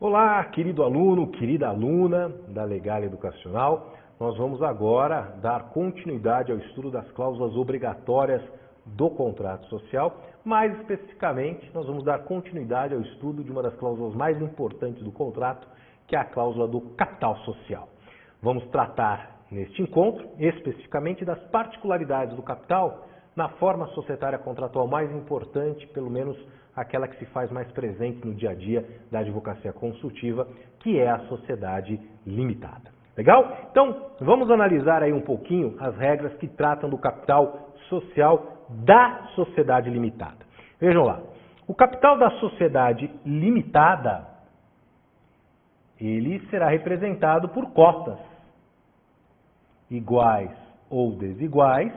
Olá, querido aluno, querida aluna da Legal Educacional. Nós vamos agora dar continuidade ao estudo das cláusulas obrigatórias do contrato social. Mais especificamente, nós vamos dar continuidade ao estudo de uma das cláusulas mais importantes do contrato, que é a cláusula do capital social. Vamos tratar neste encontro, especificamente, das particularidades do capital na forma societária contratual mais importante, pelo menos aquela que se faz mais presente no dia a dia da advocacia consultiva, que é a sociedade limitada. Legal? Então, vamos analisar aí um pouquinho as regras que tratam do capital social da sociedade limitada. Vejam lá, o capital da sociedade limitada, ele será representado por cotas, iguais ou desiguais,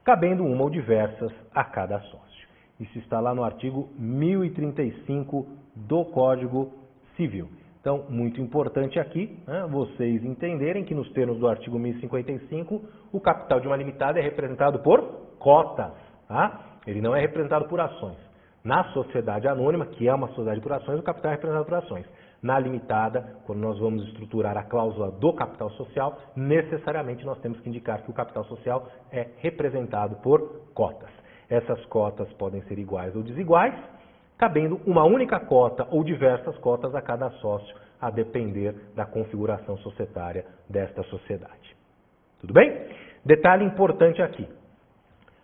cabendo uma ou diversas a cada sócio. Isso está lá no artigo 1035 do Código Civil. Então, muito importante aqui, vocês entenderem que nos termos do artigo 1055, o capital de uma limitada é representado por cotas, tá? Ele não é representado por ações. Na sociedade anônima, que é uma sociedade por ações, o capital é representado por ações. Na limitada, quando nós vamos estruturar a cláusula do capital social, necessariamente nós temos que indicar que o capital social é representado por cotas. Essas cotas podem ser iguais ou desiguais, cabendo uma única cota ou diversas cotas a cada sócio, a depender da configuração societária desta sociedade. Tudo bem? Detalhe importante aqui.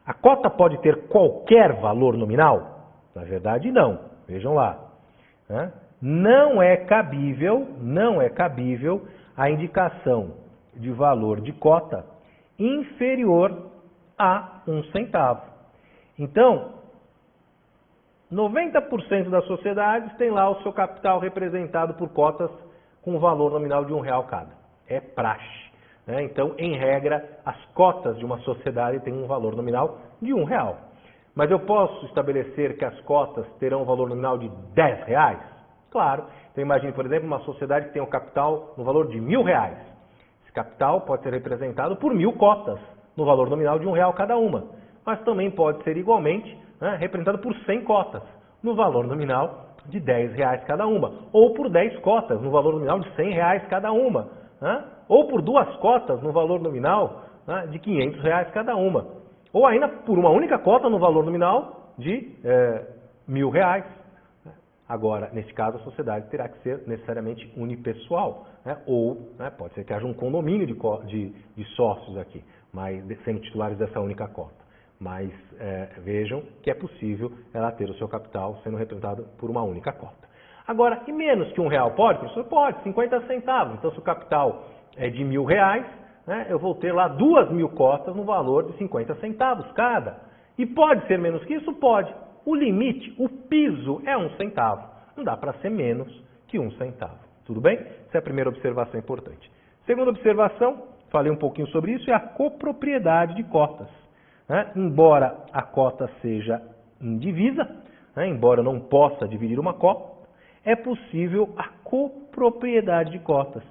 A cota pode ter qualquer valor nominal? Na verdade, não. Vejam lá. Não é cabível a indicação de valor de cota inferior a 1 centavo. Então, 90% das sociedades tem lá o seu capital representado por cotas com valor nominal de R$1 cada. É praxe. Então, em regra, as cotas de uma sociedade têm um valor nominal de R$1. Mas eu posso estabelecer que as cotas terão um valor nominal de R$10? Claro. Então, imagine, por exemplo, uma sociedade que tem um capital no valor de R$1.000. Esse capital pode ser representado por 1.000 cotas, no valor nominal de R$1 cada uma. Mas também pode ser igualmente representado por 100 cotas, no valor nominal de R$10 cada uma. Ou por 10 cotas, no valor nominal de R$100 cada uma. Ou por 2 cotas, no valor nominal de R$500 cada uma. Ou ainda por uma única cota, no valor nominal de R$1.000. Agora, neste caso, a sociedade terá que ser necessariamente unipessoal. Ou pode ser que haja um condomínio de sócios aqui, mas sendo titulares dessa única cota. Mas vejam que é possível ela ter o seu capital sendo representado por uma única cota. Agora, e menos que R$1 pode? Professor, pode, 50 centavos. Então, se o capital é de R$1.000, eu vou ter lá 2.000 cotas no valor de 50 centavos cada. E pode ser menos que isso? Pode. O limite, o piso é 1 centavo. Não dá para ser menos que 1 centavo. Tudo bem? Essa é a primeira observação importante. Segunda observação, falei um pouquinho sobre isso, é a copropriedade de cotas. Embora a cota seja indivisa, embora eu não possa dividir uma cota, é possível a copropriedade de cotas.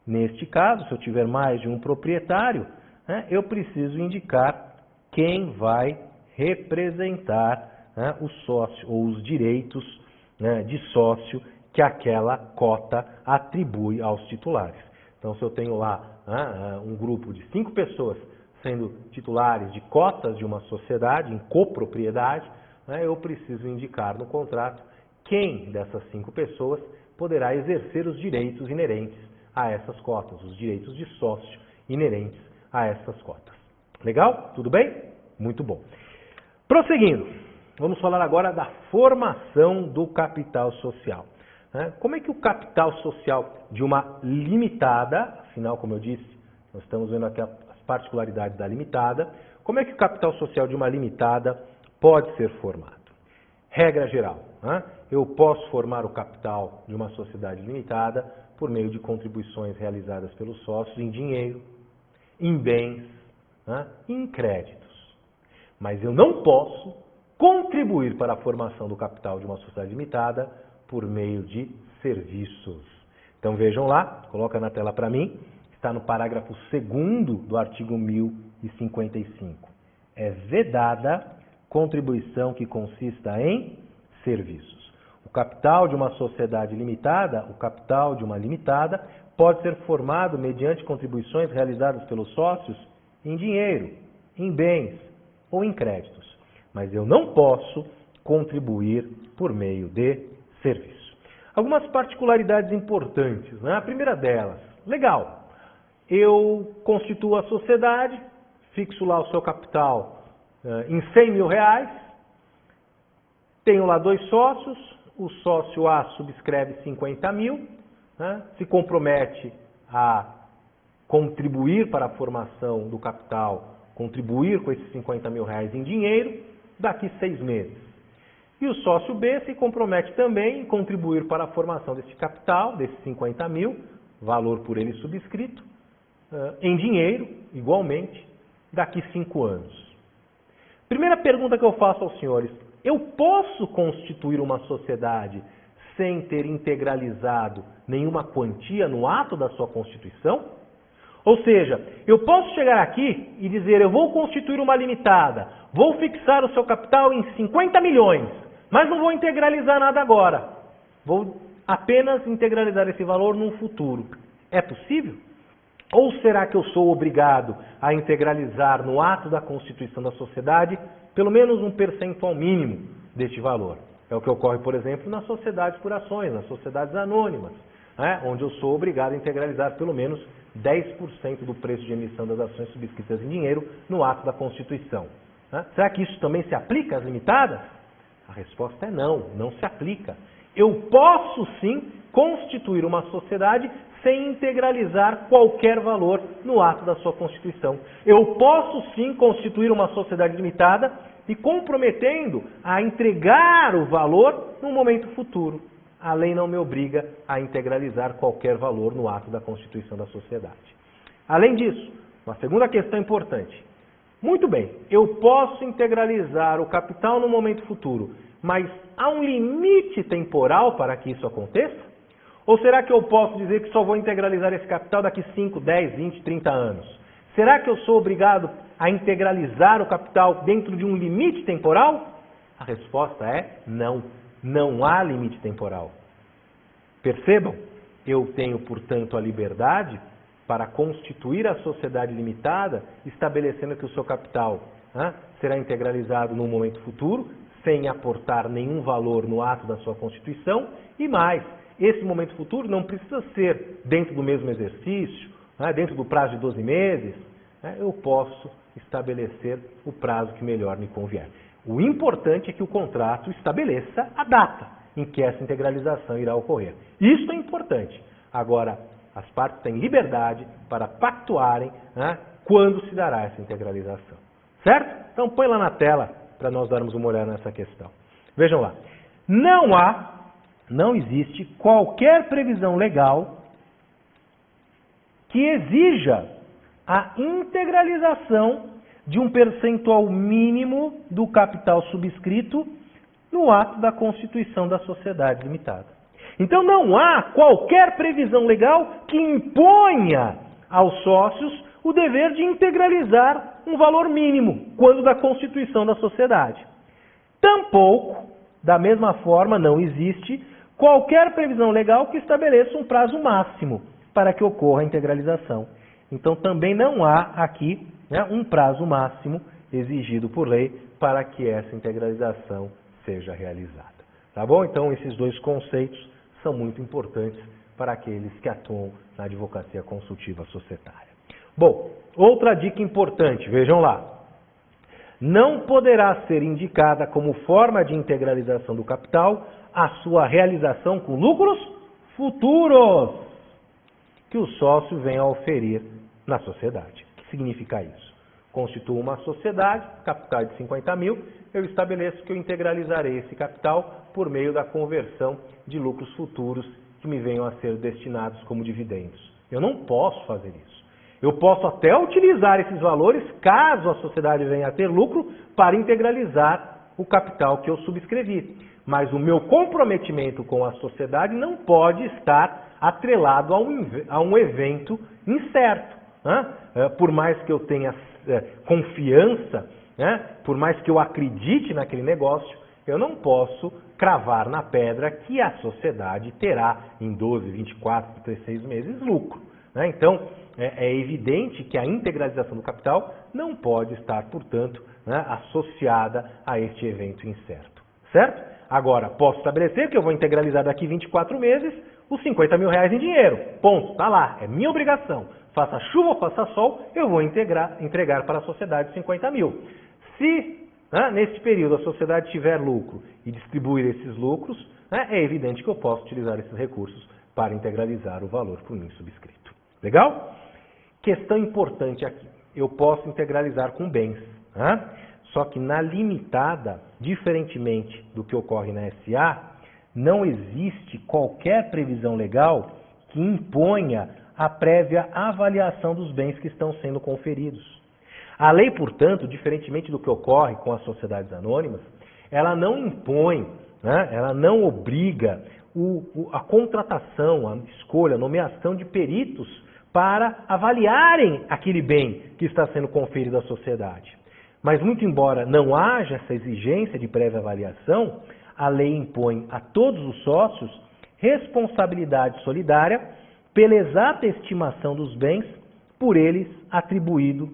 Neste caso, se eu tiver mais de um proprietário, eu preciso indicar quem vai representar o sócio ou os direitos de sócio que aquela cota atribui aos titulares. Então, se eu tenho lá um grupo de 5 pessoas sendo titulares de cotas de uma sociedade, em copropriedade, eu preciso indicar no contrato quem dessas 5 pessoas poderá exercer os direitos inerentes a essas cotas, os direitos de sócio inerentes a essas cotas. Legal? Tudo bem? Muito bom. Prosseguindo, vamos falar agora da formação do capital social. Como é que o capital social de uma limitada, afinal, como eu disse, nós estamos vendo aqui particularidades da limitada. Como é que o capital social de uma limitada pode ser formado? Regra geral, eu posso formar o capital de uma sociedade limitada por meio de contribuições realizadas pelos sócios em dinheiro, em bens, em créditos. Mas eu não posso contribuir para a formação do capital de uma sociedade limitada por meio de serviços. Então vejam lá, coloca na tela para mim. Está no parágrafo 2º do artigo 1055. É vedada contribuição que consista em serviços. O capital de uma sociedade limitada, o capital de uma limitada, pode ser formado mediante contribuições realizadas pelos sócios em dinheiro, em bens ou em créditos. Mas eu não posso contribuir por meio de serviço. Algumas particularidades importantes, né? A primeira delas, legal, eu constituo a sociedade, fixo lá o seu capital em 100 mil reais, tenho lá 2 sócios, o sócio A subscreve 50 mil, né? Se compromete a contribuir para a formação do capital, contribuir com esses 50 mil reais em dinheiro, daqui 6 meses. E o sócio B se compromete também em contribuir para a formação desse capital, desses 50 mil, valor por ele subscrito, em dinheiro, igualmente, daqui 5 anos. Primeira pergunta que eu faço aos senhores: eu posso constituir uma sociedade sem ter integralizado nenhuma quantia no ato da sua constituição? Ou seja, eu posso chegar aqui e dizer, eu vou constituir uma limitada, vou fixar o seu capital em 50 milhões, mas não vou integralizar nada agora. Vou apenas integralizar esse valor no futuro. É possível? Ou será que eu sou obrigado a integralizar no ato da constituição da sociedade pelo menos um percentual mínimo deste valor? É o que ocorre, por exemplo, nas sociedades por ações, nas sociedades anônimas, né? Onde eu sou obrigado a integralizar pelo menos 10% do preço de emissão das ações subscritas em dinheiro no ato da constituição. Né? Será que isso também se aplica às limitadas? A resposta é não, não se aplica. Eu posso sim constituir uma sociedade sem integralizar qualquer valor no ato da sua constituição. Eu posso sim constituir uma sociedade limitada e comprometendo a entregar o valor no momento futuro. A lei não me obriga a integralizar qualquer valor no ato da constituição da sociedade. Além disso, uma segunda questão importante. Muito bem, eu posso integralizar o capital no momento futuro, mas há um limite temporal para que isso aconteça? Ou será que eu posso dizer que só vou integralizar esse capital daqui 5, 10, 20, 30 anos? Será que eu sou obrigado a integralizar o capital dentro de um limite temporal? A resposta é não. Não há limite temporal. Percebam, eu tenho, portanto, a liberdade para constituir a sociedade limitada, estabelecendo que o seu capital será integralizado num momento futuro, sem aportar nenhum valor no ato da sua constituição, e mais, esse momento futuro não precisa ser dentro do mesmo exercício, dentro do prazo de 12 meses, eu posso estabelecer o prazo que melhor me convier. O importante é que o contrato estabeleça a data em que essa integralização irá ocorrer. Isso é importante. Agora, as partes têm liberdade para pactuarem quando se dará essa integralização. Certo? Então põe lá na tela para nós darmos uma olhada nessa questão. Vejam lá. Não existe qualquer previsão legal que exija a integralização de um percentual mínimo do capital subscrito no ato da constituição da sociedade limitada. Então não há qualquer previsão legal que imponha aos sócios o dever de integralizar um valor mínimo quando da constituição da sociedade. Tampouco, da mesma forma, não existe qualquer previsão legal que estabeleça um prazo máximo para que ocorra a integralização. Então também não há aqui um prazo máximo exigido por lei para que essa integralização seja realizada. Tá bom? Então esses dois conceitos são muito importantes para aqueles que atuam na advocacia consultiva societária. Bom, outra dica importante, vejam lá. Não poderá ser indicada como forma de integralização do capital a sua realização com lucros futuros que o sócio venha a oferir na sociedade. O que significa isso? Constituo uma sociedade, capital de 50 mil, eu estabeleço que eu integralizarei esse capital por meio da conversão de lucros futuros que me venham a ser destinados como dividendos. Eu não posso fazer isso. Eu posso até utilizar esses valores, caso a sociedade venha a ter lucro, para integralizar o capital que eu subscrevi. Mas o meu comprometimento com a sociedade não pode estar atrelado a um evento incerto. Por mais que eu tenha confiança, por mais que eu acredite naquele negócio, eu não posso cravar na pedra que a sociedade terá em 12, 24, 36 meses lucro, né? Então, é evidente que a integralização do capital não pode estar, portanto, né, associada a este evento incerto, certo? Agora, posso estabelecer que eu vou integralizar daqui 24 meses os 50 mil reais em dinheiro. Ponto, está lá, é minha obrigação. Faça chuva ou faça sol, eu vou entregar para a sociedade 50 mil. Se, né, nesse período a sociedade tiver lucro e distribuir esses lucros, né, é evidente que eu posso utilizar esses recursos para integralizar o valor por mim subscrito. Legal? Questão importante aqui. Eu posso integralizar com bens, né? Só que na limitada, diferentemente do que ocorre na SA, não existe qualquer previsão legal que imponha a prévia avaliação dos bens que estão sendo conferidos. A lei, portanto, diferentemente do que ocorre com as sociedades anônimas, ela não impõe, né, ela não obriga a contratação, a escolha, a nomeação de peritos para avaliarem aquele bem que está sendo conferido à sociedade. Mas, muito embora não haja essa exigência de prévia avaliação, a lei impõe a todos os sócios responsabilidade solidária pela exata estimação dos bens por eles atribuídos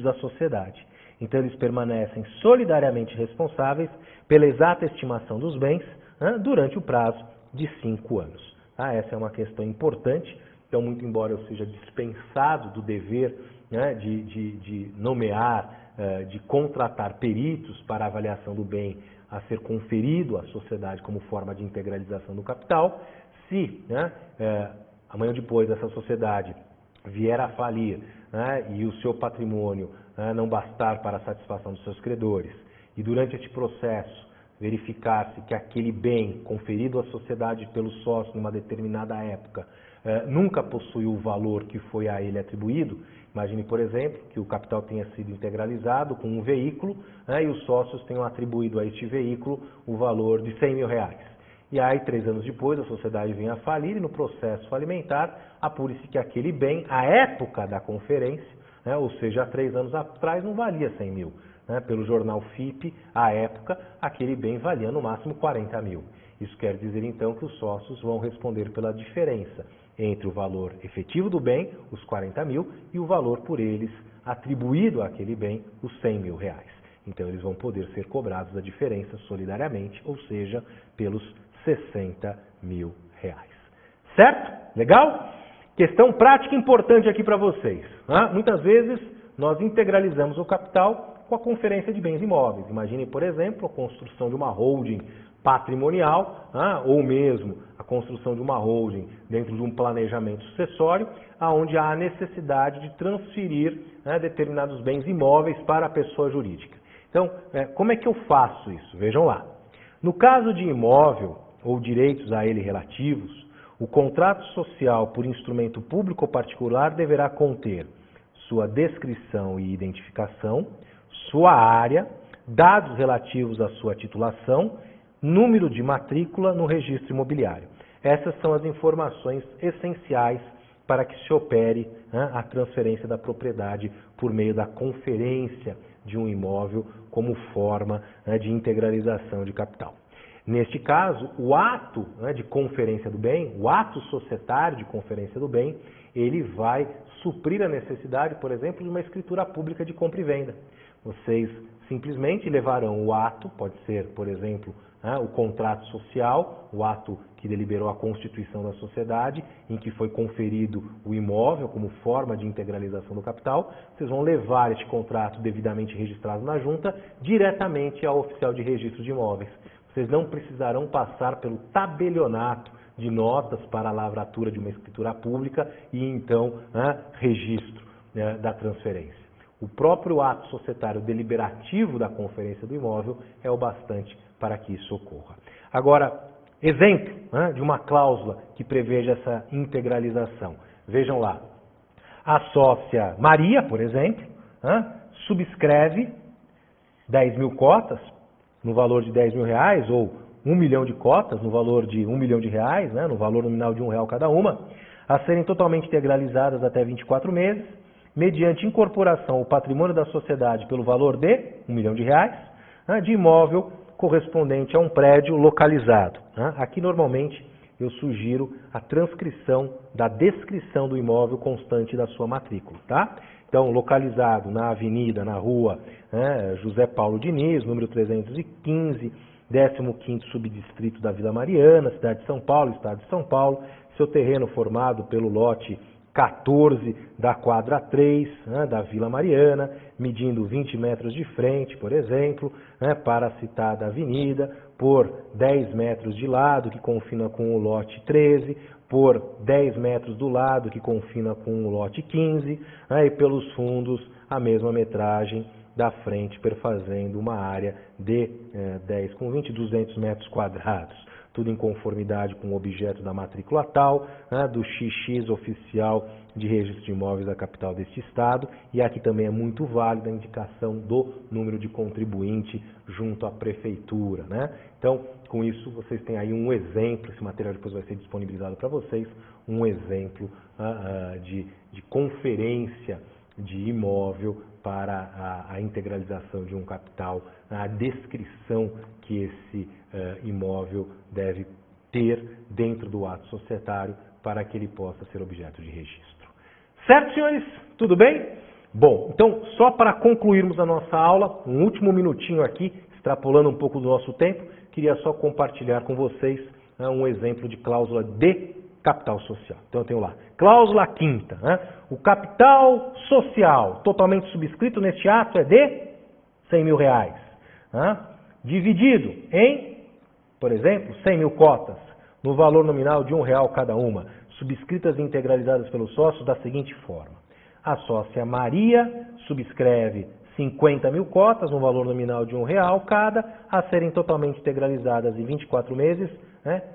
à sociedade. Então, eles permanecem solidariamente responsáveis pela exata estimação dos bens, né, durante o prazo de 5 anos. Essa é uma questão importante. Então, muito embora eu seja dispensado do dever, né, de nomear, de contratar peritos para a avaliação do bem a ser conferido à sociedade como forma de integralização do capital, se, né, amanhã ou depois essa sociedade vier a falir, né, e o seu patrimônio, né, não bastar para a satisfação dos seus credores, e durante este processo verificar-se que aquele bem conferido à sociedade pelo sócio numa determinada época nunca possuiu o valor que foi a ele atribuído. Imagine, por exemplo, que o capital tenha sido integralizado com um veículo, né, e os sócios tenham atribuído a este veículo o valor de 100 mil reais. E aí, 3 anos depois, a sociedade vem a falir e no processo falimentar apure-se que aquele bem, à época da conferência, né, ou seja, há 3 anos atrás, não valia 100 mil. Né, pelo jornal FIPE, à época, aquele bem valia no máximo 40 mil. Isso quer dizer, então, que os sócios vão responder pela diferença entre o valor efetivo do bem, os 40 mil, e o valor por eles atribuído àquele bem, os 100 mil reais. Então, eles vão poder ser cobrados a diferença solidariamente, ou seja, pelos 60 mil reais. Certo? Legal? Questão prática importante aqui para vocês. Né? Muitas vezes, nós integralizamos o capital com a conferência de bens imóveis. Imaginem, por exemplo, a construção de uma holding patrimonial, ou mesmo a construção de uma holding dentro de um planejamento sucessório, onde há a necessidade de transferir, né, determinados bens imóveis para a pessoa jurídica. Então, como é que eu faço isso? Vejam lá. No caso de imóvel ou direitos a ele relativos, o contrato social por instrumento público ou particular deverá conter sua descrição e identificação, sua área, dados relativos à sua titulação, número de matrícula no registro imobiliário. Essas são as informações essenciais para que se opere, né, a transferência da propriedade por meio da conferência de um imóvel como forma, né, de integralização de capital. Neste caso, o ato, né, de conferência do bem, o ato societário de conferência do bem, ele vai suprir a necessidade, por exemplo, de uma escritura pública de compra e venda. Vocês simplesmente levarão o ato, pode ser, por exemplo, o contrato social, o ato que deliberou a constituição da sociedade, em que foi conferido o imóvel como forma de integralização do capital. Vocês vão levar este contrato devidamente registrado na junta diretamente ao oficial de registro de imóveis. Vocês não precisarão passar pelo tabelionato de notas para a lavratura de uma escritura pública e então, registro, né, da transferência. O próprio ato societário deliberativo da conferência do imóvel é o bastante para que isso ocorra. Agora, exemplo, né, de uma cláusula que preveja essa integralização. Vejam lá, a sócia Maria, por exemplo, subscreve 10 mil cotas no valor de 10 mil reais, ou 1 milhão de cotas no valor de 1 milhão de reais, né, no valor nominal de R$1 cada uma, a serem totalmente integralizadas até 24 meses, mediante incorporação ao patrimônio da sociedade pelo valor de 1 milhão de reais, de imóvel correspondente a um prédio localizado. Aqui, normalmente, eu sugiro a transcrição da descrição do imóvel constante da sua matrícula, tá? Então, localizado na avenida, na rua José Paulo Diniz, número 315, 15º subdistrito da Vila Mariana, cidade de São Paulo, estado de São Paulo, seu terreno formado pelo lote 14 da quadra 3, da Vila Mariana, medindo 20 metros de frente, por exemplo, para a citada avenida, por 10 metros de lado, que confina com o lote 13, por 10 metros do lado, que confina com o lote 15, e pelos fundos a mesma metragem da frente, perfazendo uma área de 10 com 20, 200 metros quadrados. Tudo em conformidade com o objeto da matrícula tal, do XX oficial de registro de imóveis da capital deste estado, e aqui também é muito válida a indicação do número de contribuinte junto à prefeitura, Então, com isso, vocês têm aí um exemplo, esse material depois vai ser disponibilizado para vocês, um exemplo de conferência de imóvel para a integralização de um capital, a descrição que esse imóvel deve ter dentro do ato societário para que ele possa ser objeto de registro. Certo, senhores? Tudo bem? Bom, então, só para concluirmos a nossa aula, um último minutinho aqui, extrapolando um pouco do nosso tempo, queria só compartilhar com vocês um exemplo de cláusula de capital social. Então eu tenho lá, cláusula 5ª, o capital social totalmente subscrito neste ato é de R$100 mil, dividido em, por exemplo, 100 mil cotas, no valor nominal de R$1 cada uma, subscritas e integralizadas pelos sócios da seguinte forma. A sócia Maria subscreve 50 mil cotas, no valor nominal de R$1 cada, a serem totalmente integralizadas em 24 meses,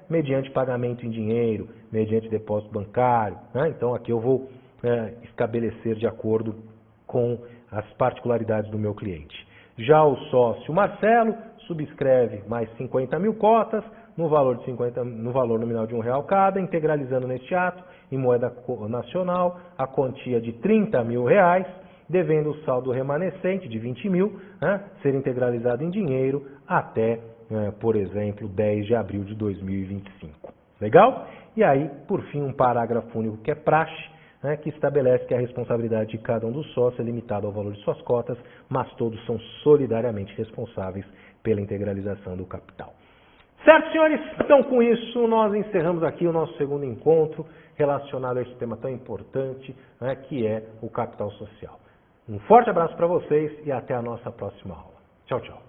mediante pagamento em dinheiro, mediante depósito bancário. Então, aqui eu vou estabelecer de acordo com as particularidades do meu cliente. Já o sócio Marcelo subscreve mais 50 mil cotas, no valor nominal de R$1 cada, integralizando neste ato, em moeda nacional, a quantia de R$30 mil, devendo o saldo remanescente de 20 mil ser integralizado em dinheiro até, por exemplo, 10 de abril de 2025. Legal? E aí, por fim, um parágrafo único que é praxe, que estabelece que a responsabilidade de cada um dos sócios é limitada ao valor de suas cotas, mas todos são solidariamente responsáveis pela integralização do capital. Certo, senhores? Então, com isso, nós encerramos aqui o nosso segundo encontro relacionado a esse tema tão importante, que é o capital social. Um forte abraço para vocês e até a nossa próxima aula. Tchau, tchau.